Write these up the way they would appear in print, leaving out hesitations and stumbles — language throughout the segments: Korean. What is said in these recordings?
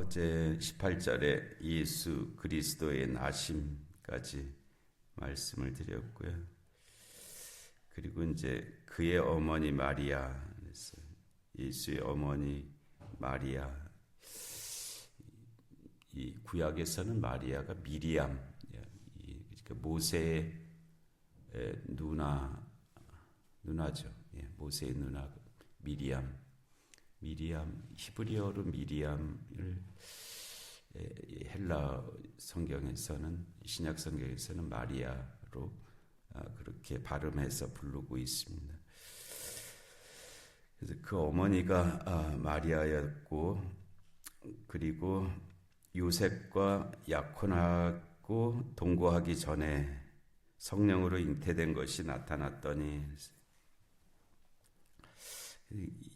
어제 18절에 예수 그리스도의 나심까지 말씀을 드렸고요. 그리고 이제 그의 어머니 마리아, 예수의 어머니 마리아, 이 구약에서는 마리아가 미리암, 그러니까 모세의 누나죠. 모세의 누나 미리암, 히브리어로 미리암을 헬라 성경에서는, 신약 성경에서는 마리아로 그렇게 발음해서 부르고 있습니다. 그래서 그 어머니가 마리아였고, 그리고 요셉과 약혼하고 동거하기 전에 성령으로 잉태된 것이 나타났더니,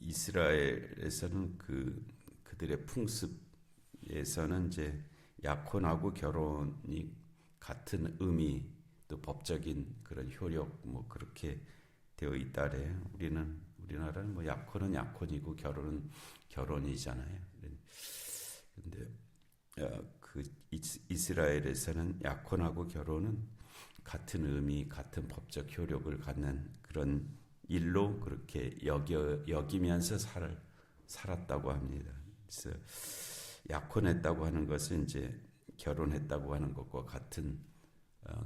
이스라엘에서는 그들의 풍습에서는 이제 약혼하고 결혼이 같은 의미, 또 법적인 그런 효력, 그렇게 되어 있다래요. 우리나라는 약혼은 약혼이고 결혼은 결혼이잖아요. 근데 그 이스라엘에서는 약혼하고 결혼은 같은 의미, 같은 법적 효력을 갖는 그런 일로 그렇게 여기면서 살았다고 합니다. 그래서 약혼했다고 하는 것은 이제 결혼했다고 하는 것과 같은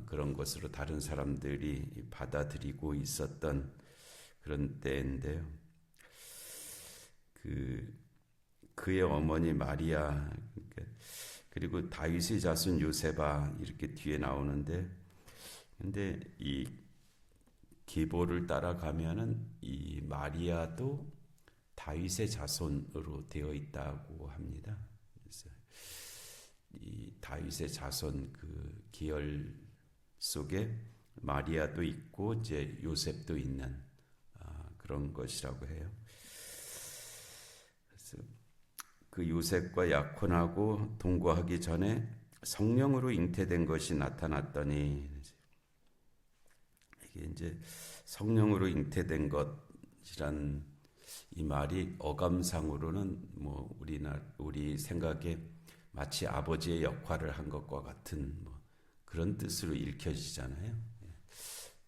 그런 것으로 다른 사람들이 받아들이고 있었던 그런 때인데요. 그의 어머니 마리아, 그리고 다윗의 자손 요셉아, 이렇게 뒤에 나오는데, 근데 이 계보를 따라가면은 이 마리아도 다윗의 자손으로 되어 있다고 합니다. 그래서 이 다윗의 자손 그 계열 속에 마리아도 있고 이제 요셉도 있는 그런 것이라고 해요. 그래서 그 요셉과 약혼하고 동거하기 전에 성령으로 잉태된 것이 나타났더니, 이게 이제 성령으로 잉태된 것이란 이 말이 어감상으로는 우리 생각에 마치 아버지의 역할을 한 것과 같은 그런 뜻으로 읽혀지잖아요.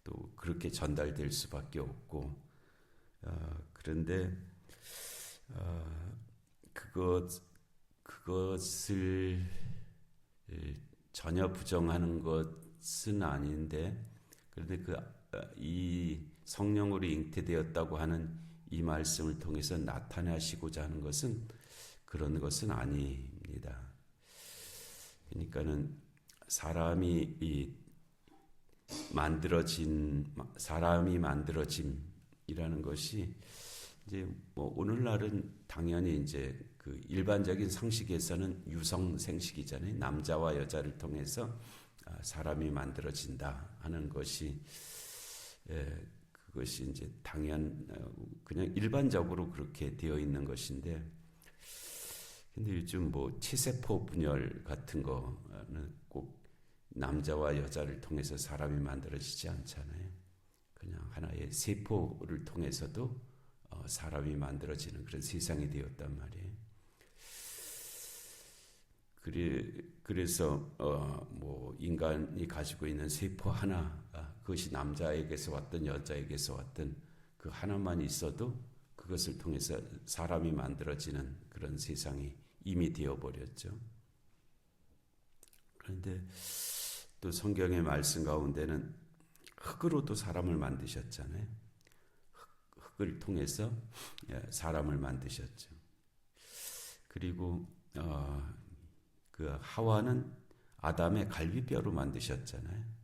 또 그렇게 전달될 수밖에 없고, 그런데 그것을 전혀 부정하는 것은 아닌데, 그런데 이 성령으로 잉태되었다고 하는 이 말씀을 통해서 나타나시고자 하는 것은 그런 것은 아닙니다. 그러니까는 사람이 만들어짐이라는 것이 이제 오늘날은 당연히 이제 그 일반적인 상식에서는 유성생식이잖아요. 남자와 여자를 통해서 사람이 만들어진다 하는 것이, 그것이 이제 그냥 일반적으로 그렇게 되어 있는 것인데, 근데 요즘 체세포 분열 같은 거는 꼭 남자와 여자를 통해서 사람이 만들어지지 않잖아요. 그냥 하나의 세포를 통해서도 사람이 만들어지는 그런 세상이 되었단 말이에요. 그래서 인간이 가지고 있는 세포 하나, 그것이 남자에게서 왔든 여자에게서 왔든 그 하나만 있어도 그것을 통해서 사람이 만들어지는 그런 세상이 이미 되어버렸죠. 그런데 또 성경의 말씀 가운데는 흙으로도 사람을 만드셨잖아요. 흙을 통해서 사람을 만드셨죠. 그리고 그 하와는 아담의 갈비뼈로 만드셨잖아요.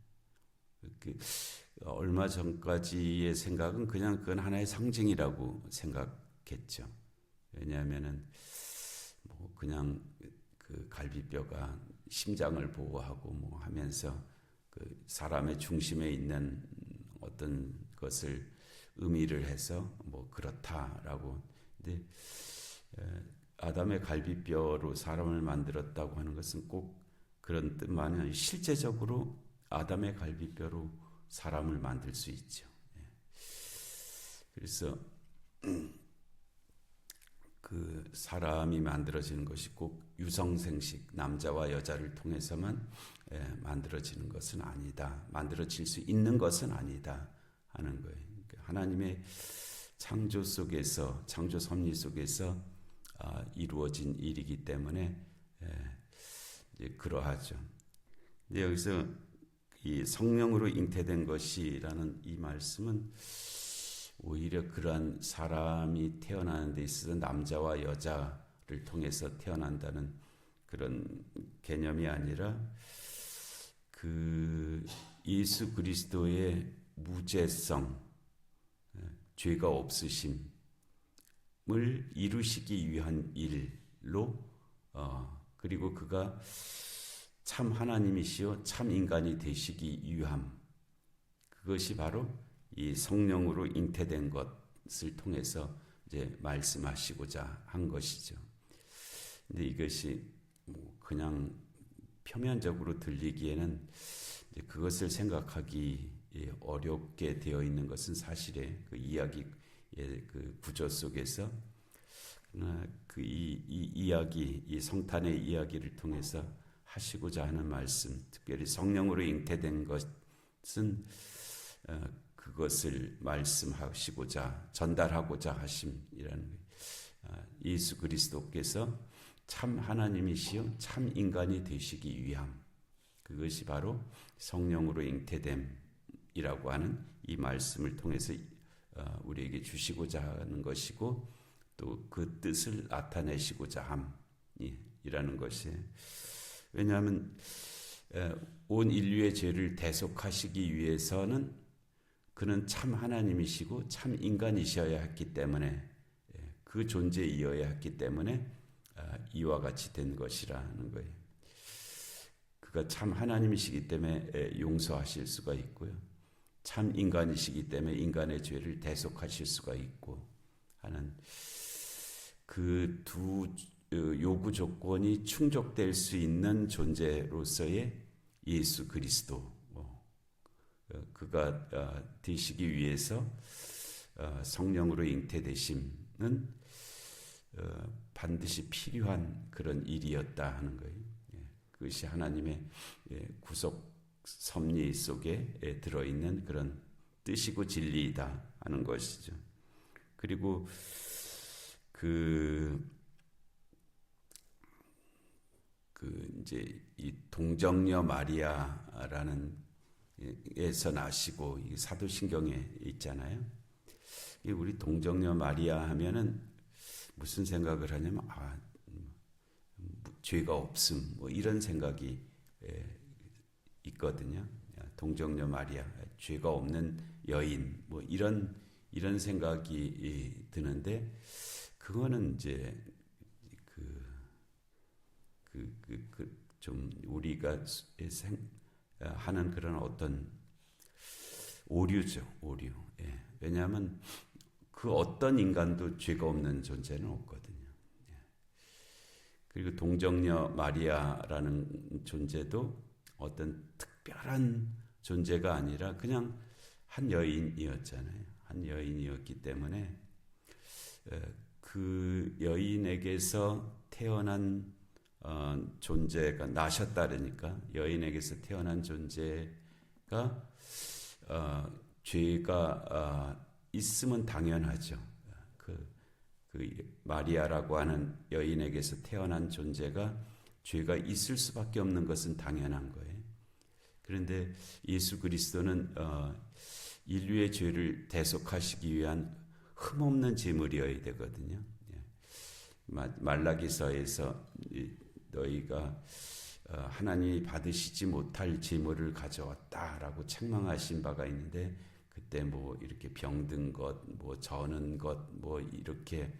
얼마 전까지의 생각은 그냥 그건 하나의 상징이라고 생각했죠. 왜냐하면은 그냥 그 갈비뼈가 심장을 보호하고 하면서 그 사람의 중심에 있는 어떤 것을 의미를 해서 그렇다라고. 근데 아담의 갈비뼈로 사람을 만들었다고 하는 것은 꼭 그런 뜻만이 아니라 실제적으로 아담의 갈비뼈로 사람을 만들 수 있죠. 그래서 그 사람이 만들어지는 것이 꼭 유성생식 남자와 여자를 통해서만 만들어지는 것은 아니다. 만들어질 수 있는 것은 아니다 하는 거예요. 그러니까 하나님의 창조 속에서 창조 섭리 속에서 이루어진 일이기 때문에 이제 그러하죠. 근데 여기서 이 성령으로 잉태된 것이라는 이 말씀은 오히려 그러한 사람이 태어나는 데 있어서 남자와 여자를 통해서 태어난다는 그런 개념이 아니라 그 예수 그리스도의 무죄성, 죄가 없으심을 이루시기 위한 일로 그리고 그가 참 하나님이시요 참 인간이 되시기 위함, 그것이 바로 이 성령으로 잉태된 것을 통해서 이제 말씀하시고자 한 것이죠. 근데 이것이 그냥 표면적으로 들리기에는 이제 그것을 생각하기 어렵게 되어 있는 것은 사실의 그 이야기의 그 구조 속에서 그 이 이야기, 이 성탄의 이야기를 통해서 하시고자 하는 말씀, 특별히 성령으로 잉태된 것은 그것을 말씀하시고자 전달하고자 하심이라는 예수 그리스도께서 참 하나님이시요 참 인간이 되시기 위함, 그것이 바로 성령으로 잉태됨이라고 하는 이 말씀을 통해서 우리에게 주시고자 하는 것이고 또 그 뜻을 나타내시고자 함이라는 것이, 왜냐하면 온 인류의 죄를 대속하시기 위해서는 그는 참 하나님이시고 참 인간이셔야 했기 때문에 그 존재이어야 했기 때문에 이와 같이 된 것이라는 거예요. 그가 참 하나님이시기 때문에 용서하실 수가 있고요. 참 인간이시기 때문에 인간의 죄를 대속하실 수가 있고 하는 그 두 요구 조건이 충족될 수 있는 존재로서의 예수 그리스도, 그가 되시기 위해서 성령으로 잉태되심은 반드시 필요한 그런 일이었다 하는 거예요. 그것이 하나님의 구속 섭리 속에 들어있는 그런 뜻이고 진리이다 하는 것이죠. 그리고 이제 이 동정녀 마리아라는 에서 나시고 이 사도신경에 있잖아요. 우리 동정녀 마리아 하면은 무슨 생각을 하냐면 죄가 없음 뭐 이런 생각이 있거든요. 동정녀 마리아, 죄가 없는 여인 뭐 이런 생각이 드는데 그거는 이제 좀 우리가 하는 그런 어떤 오류죠, 오류. 왜냐하면 그 어떤 인간도 죄가 없는 존재는 없거든요. 그리고 동정녀 마리아라는 존재도 어떤 특별한 존재가 아니라 그냥 한 여인이었잖아요. 한 여인이었기 때문에 그 여인에게서 태어난 존재가 나셨다 그러니까 여인에게서 태어난 존재가 죄가 있으면 당연하죠. 그 마리아라고 하는 여인에게서 태어난 존재가 죄가 있을 수밖에 없는 것은 당연한 거예요. 그런데 예수 그리스도는 인류의 죄를 대속하시기 위한 흠없는 제물이어야 되거든요. 말라기서에서 너희가 하나님이 받으시지 못할 제물을 가져왔다라고 책망하신 바가 있는데 그때 뭐 이렇게 병든 것, 뭐 저는 것, 뭐 이렇게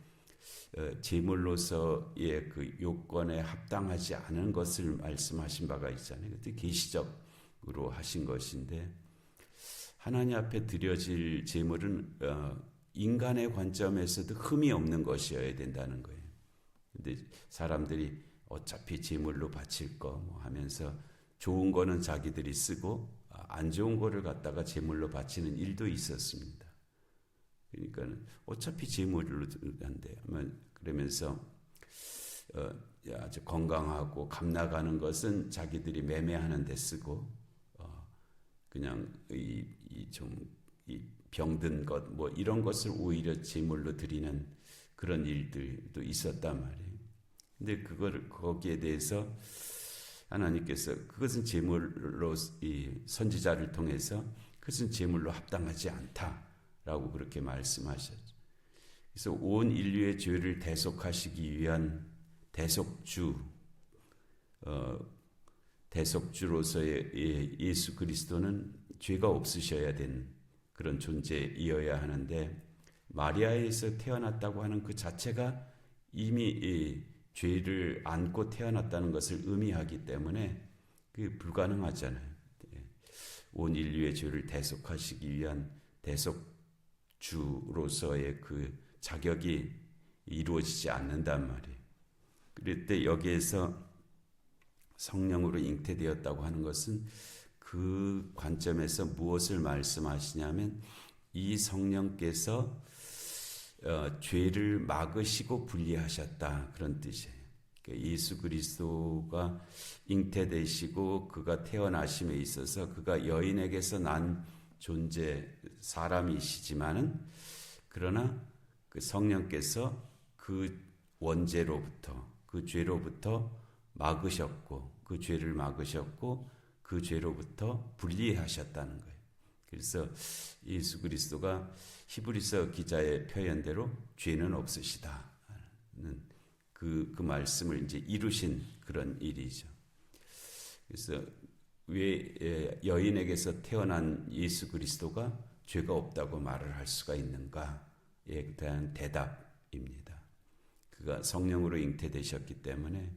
제물로서의 그 요건에 합당하지 않은 것을 말씀하신 바가 있잖아요. 그때 계시적으로 하신 것인데 하나님 앞에 드려질 제물은 인간의 관점에서도 흠이 없는 것이어야 된다는 거예요. 근데 사람들이 어차피 제물로 바칠 거 뭐 하면서 좋은 거는 자기들이 쓰고 안 좋은 거를 갖다가 제물로 바치는 일도 있었습니다. 그러니까 어차피 제물로 한대. 그러면서 아주 건강하고 값나가는 것은 자기들이 매매하는 데 쓰고 그냥 이 병든 것 뭐 이런 것을 오히려 제물로 드리는 그런 일들도 있었단 말이에요. 근데 거기에 대해서 하나님께서 그것은 제물로 이 선지자를 통해서 그것은 제물로 합당하지 않다라고 그렇게 말씀하셨죠. 그래서 온 인류의 죄를 대속하시기 위한 대속주로서의 예수 그리스도는 죄가 없으셔야 되는 그런 존재이어야 하는데 마리아에서 태어났다고 하는 그 자체가 이미 죄를 안고 태어났다는 것을 의미하기 때문에 그게 불가능하잖아요. 온 인류의 죄를 대속하시기 위한 대속주로서의 그 자격이 이루어지지 않는단 말이에요. 그럴 때 여기에서 성령으로 잉태되었다고 하는 것은 그 관점에서 무엇을 말씀하시냐면 이 성령께서 죄를 막으시고 분리하셨다 그런 뜻이에요. 그러니까 예수 그리스도가 잉태되시고 그가 태어나심에 있어서 그가 여인에게서 난 존재 사람이시지만은 그러나 그 성령께서 그 원죄로부터 그 죄로부터 막으셨고 그 죄를 막으셨고 그 죄로부터 분리하셨다는 거예요. 그래서 예수 그리스도가 히브리서 기자의 표현대로 죄는 없으시다는 그 말씀을 이제 이루신 그런 일이죠. 그래서 왜 여인에게서 태어난 예수 그리스도가 죄가 없다고 말을 할 수가 있는가에 대한 대답입니다. 그가 성령으로 잉태되셨기 때문에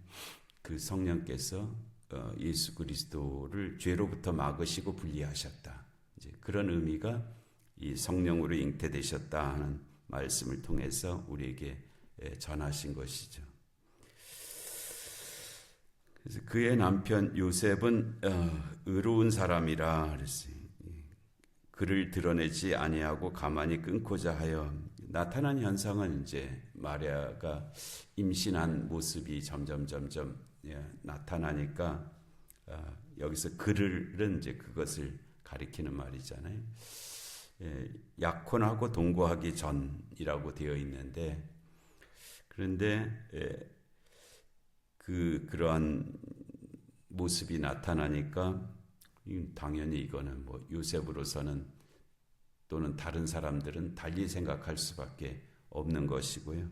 그 성령께서 예수 그리스도를 죄로부터 막으시고 분리하셨다. 이제 그런 의미가 이 성령으로 잉태되셨다 하는 말씀을 통해서 우리에게 전하신 것이죠. 그래서 그의 남편 요셉은 의로운 사람이라 그랬어요. 그를 드러내지 아니하고 가만히 끊고자 하여 나타난 현상은 이제 마리아가 임신한 모습이 점점 나타나니까 여기서 그를은 이제 그것을 가리키는 말이잖아요. 약혼하고 동거하기 전이라고 되어 있는데 그런데 그러한 모습이 나타나니까 당연히 이거는 뭐 요셉으로서는 또는 다른 사람들은 달리 생각할 수밖에 없는 것이고요.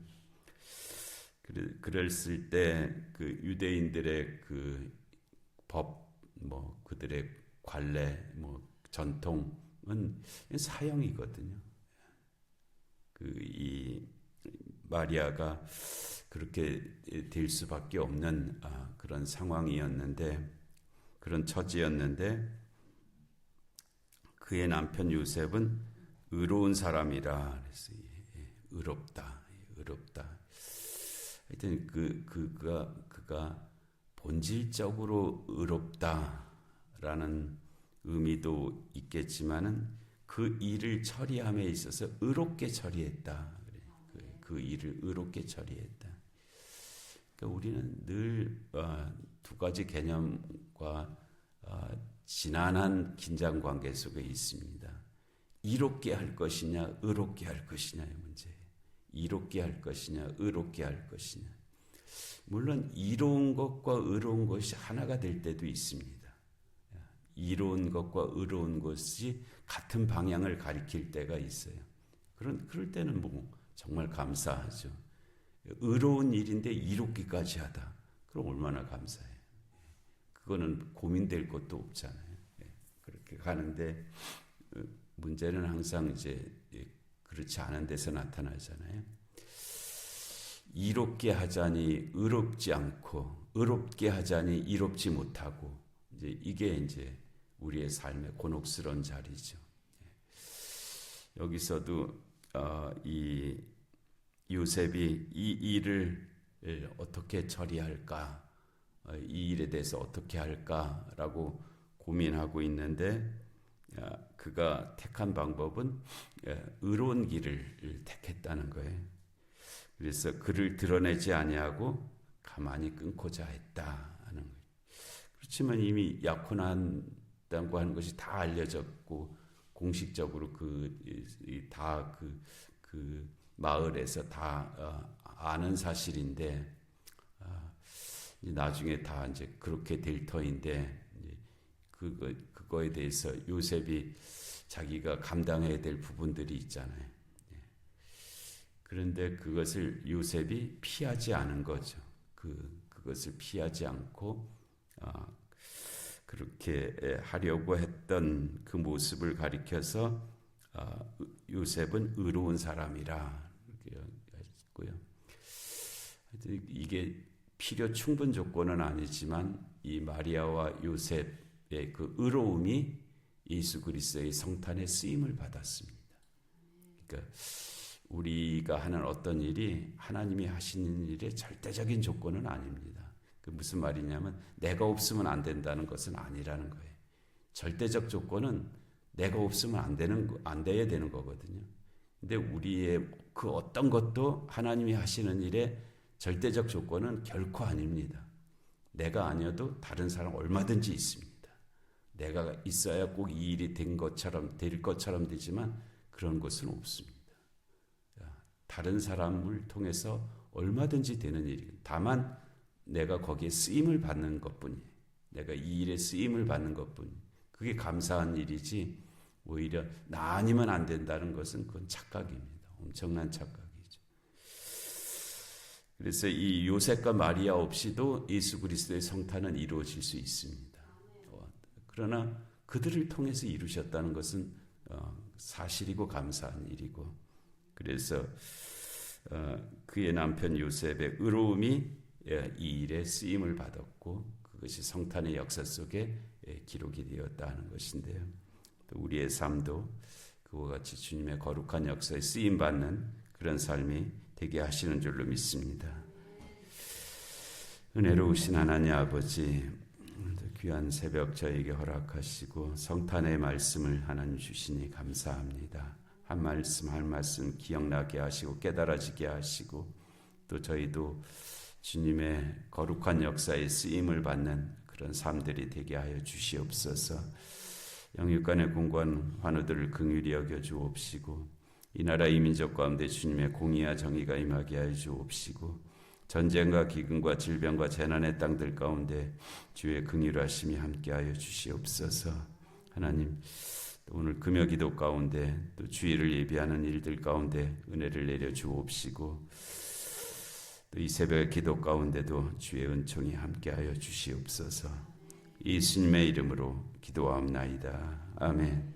그랬을 때 그 유대인들의 그 법, 뭐 그들의 관례, 뭐 전통은 사형이거든요. 이 마리아가 그렇게 될 수밖에 없는 그런 상황이었는데, 그런 처지였는데, 그의 남편 요셉은 의로운 사람이라 그랬어요. 의롭다. 하여튼 그가 본질적으로 의롭다라는 의미도 있겠지만은 그 일을 처리함에 있어서 의롭게 처리했다. 그 일을 의롭게 처리했다. 그러니까 우리는 늘 두 가지 개념과 지난한 긴장 관계 속에 있습니다. 이롭게 할 것이냐, 의롭게 할 것이냐의 문제. 이롭게 할 것이냐, 의롭게 할 것이냐. 물론 이로운 것과 의로운 것이 하나가 될 때도 있습니다. 이로운 것과 의로운 것이 같은 방향을 가리킬 때가 있어요. 그럴 때는 뭐 정말 감사하죠. 의로운 일인데 이롭기까지 하다. 그럼 얼마나 감사해요. 그거는 고민될 것도 없잖아요. 그렇게 가는데 문제는 항상 이제 그렇지 않은 데서 나타나잖아요. 이롭게 하자니 의롭지 않고 의롭게 하자니 이롭지 못하고 이게 이제 우리의 삶의 곤혹스러운 자리죠. 여기서도 이 요셉이 이 일을 어떻게 처리할까, 이 일에 대해서 어떻게 할까라고 고민하고 있는데 그가 택한 방법은 의로운 길을 택했다는 거예요. 그래서 그를 드러내지 아니하고 가만히 끊고자 했다 하는 거예요. 그렇지만 이미 약혼한다고 하는 것이 다 알려졌고 공식적으로 그 마을에서 다 아는 사실인데 나중에 다 이제 그렇게 될 터인데 그거에 대해서 요셉이 자기가 감당해야 될 부분들이 있잖아요. 그런데 그것을 요셉이 피하지 않은 거죠. 그것을 피하지 않고 그렇게 하려고 했던 그 모습을 가리켜서 요셉은 의로운 사람이라 했고요. 이게 필요 충분 조건은 아니지만 이 마리아와 요셉의 그 의로움이 예수 그리스도의 성탄에 쓰임을 받았습니다. 그러니까 우리가 하는 어떤 일이 하나님이 하시는 일의 절대적인 조건은 아닙니다. 그 무슨 말이냐면 내가 없으면 안 된다는 것은 아니라는 거예요. 절대적 조건은 내가 없으면 안 돼야 되는 거거든요. 근데 우리의 그 어떤 것도 하나님이 하시는 일의 절대적 조건은 결코 아닙니다. 내가 아니어도 다른 사람 얼마든지 있습니다. 내가 있어야 꼭 이 일이 될 것처럼 되지만 그런 것은 없습니다. 다른 사람을 통해서 얼마든지 되는 일이에요. 다만 내가 거기에 쓰임을 받는 것뿐이에요. 내가 이 일에 쓰임을 받는 것뿐이에요. 그게 감사한 일이지 오히려 나 아니면 안 된다는 것은 그건 착각입니다. 엄청난 착각이죠. 그래서 이 요셉과 마리아 없이도 예수 그리스도의 성탄은 이루어질 수 있습니다. 그러나 그들을 통해서 이루셨다는 것은 사실이고 감사한 일이고 그래서 그의 남편 요셉의 의로움이 이 일에 쓰임을 받았고 그것이 성탄의 역사 속에 기록이 되었다는 것인데요. 또 우리의 삶도 그와 같이 주님의 거룩한 역사에 쓰임받는 그런 삶이 되게 하시는 줄로 믿습니다. 은혜로우신 하나님 아버지, 귀한 새벽 저에게 허락하시고 성탄의 말씀을 하나님 주시니 감사합니다. 한 말씀 한 말씀 기억나게 하시고 깨달아지게 하시고 또 저희도 주님의 거룩한 역사에 쓰임을 받는 그런 삶들이 되게 하여 주시옵소서. 영육간의 공고한 환우들을 긍휼히 여겨 주옵시고 이 나라 이 민족 가운데 주님의 공의와 정의가 임하게 하여 주옵시고 전쟁과 기근과 질병과 재난의 땅들 가운데 주의 긍휼하심이 함께하여 주시옵소서. 하나님 오늘 금요 기도 가운데 또 주일을 예비하는 일들 가운데 은혜를 내려 주옵시고 또 이 새벽의 기도 가운데도 주의 은총이 함께하여 주시옵소서. 예수님의 이름으로 기도하옵나이다. 아멘.